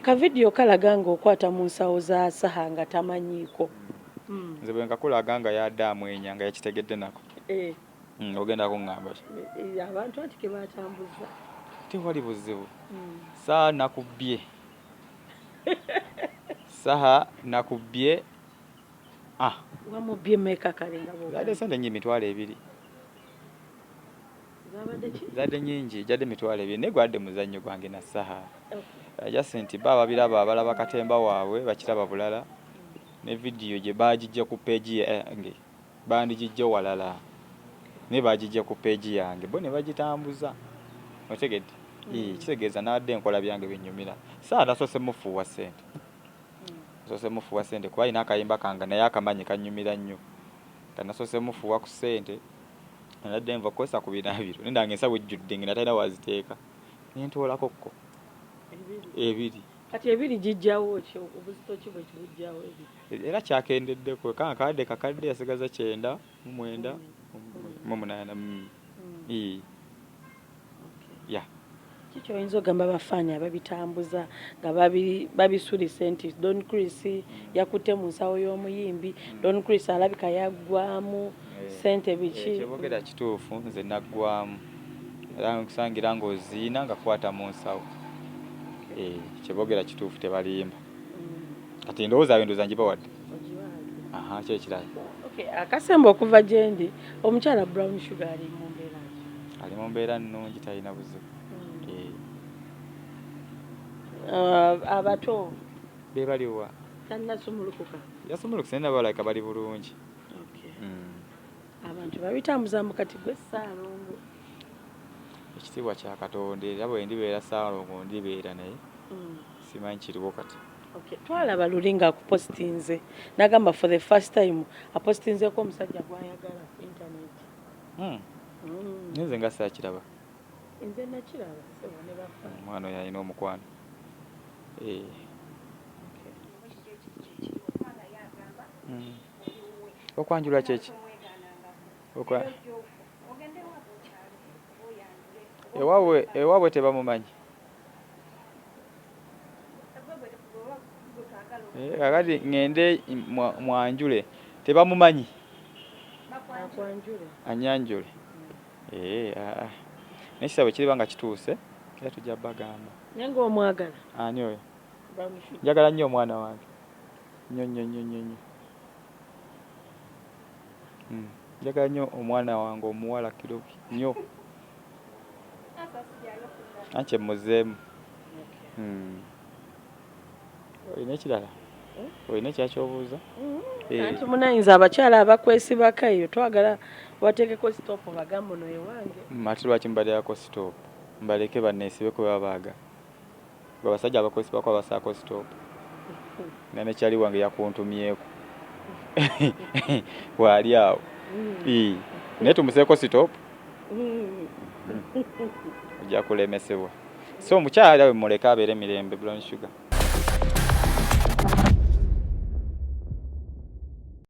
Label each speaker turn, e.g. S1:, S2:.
S1: Akavidiyo kalaga ng'okwata mu nsawo za Saha nga tamanyiiko.
S2: Nze bwe nkakulaga nga yadde amwenya nga yakitegedde nako. Ogenda kuŋŋamba ki?
S1: Abantu ati ke batambuza.
S2: Tewali buzibu. Saha nakubbye. Saha nakubbye.
S1: Wamubbye mmeka kale nga bw'ogamba?
S2: Zadde sente nnyingi $200.
S1: Zabadde ki?
S2: Zadde nnyingi jadde $200 naye gwadde muzannyo gwange na Saha. Just nti baba biraba abalaba katemba waabwe bakiraba bulala ne vidiyo gye bagijja ku page yange bandigijja walala ne bagijja ku page yange bo ne bagitambuza otegedde kitegeeza nadde enkola byange binnyumira Saha nasose mufuuwa ssente nasose mufuuwa ssente kuba alina akayimba kange naye akamanyi kannyumira nnyo kanasose mufuuwa ku ssente nadde nva kwesa ku binaabiro nendange ensawo ejjudde ngina talina waziteeka nentoolakokko ebiri
S1: kati ebiri jijjawo ki obuzito ki bwe kibujjawo ebiri
S2: era kyakendeddeko kakadde kakadde yasigaza 9 mu 9 mu 8 ya
S1: kiki oyinza ogamba abafaanyi ababitambuza nga babisulisa nti Don Chris yakutte mu nsawo y'omuyimbi Don Chris alabika yaggwamu ssente biki
S2: kyebogera kituufu nze naggwamu era nkusangira ng'oziina nga kwata mu nsawo kyebogera kituufu tebalimba kati ndowooza ndoza njibawadde kyekirala
S1: akasemba okuva gye ndi omukyala Brown Sugar ali mu mbeera
S2: nnungi talina buzibu
S1: abato
S2: be baliwa
S1: tannasumulukuka
S2: yasumulukuse naye nabalabika bali bulungi
S1: abantu babitambuza mu kati gwe Ssaalongo
S2: ekitiibwa kya Katonda era bwe ndibeera Ssaalongo ndibeera naye simanyi kiriwo kati
S1: twalaba luli nga akupositinze nagamba for the first time apositinzeko omusajja gwayagala ku internet
S2: nze nga saakiraba
S1: nze nakiraba sebo ne bafa
S2: omwana oyo alina omukwano okwanjulwa kyeki ewaabwe tebamumanyi kakati ngende mwanjule tebamumanyi anyanjule nekisabo kiriba nga kituuse era tujja bagamba
S1: nange omwagala
S2: ani oyo njagala nnyo omwana wange nnyo njagala nnyo omwana wange omuwala kirobi nnyo anche muzeemu olina ekirala olina ekyakyobuuza
S1: anti munayinza abakyala abakwesibako eyo twagala wateekeko sitoopu bagambo no ewange
S2: ate lwaki mbalyako sitoopu mbaleke banneesibeko babaaga gwe abasajja abakwesibako abasaako sitoopu nanekyali wange yakuntumyeko waali awo naye tumuseeko sitoopu ojja kulemesebwa so omukyala we muleka abeere mirembe Brown Sugar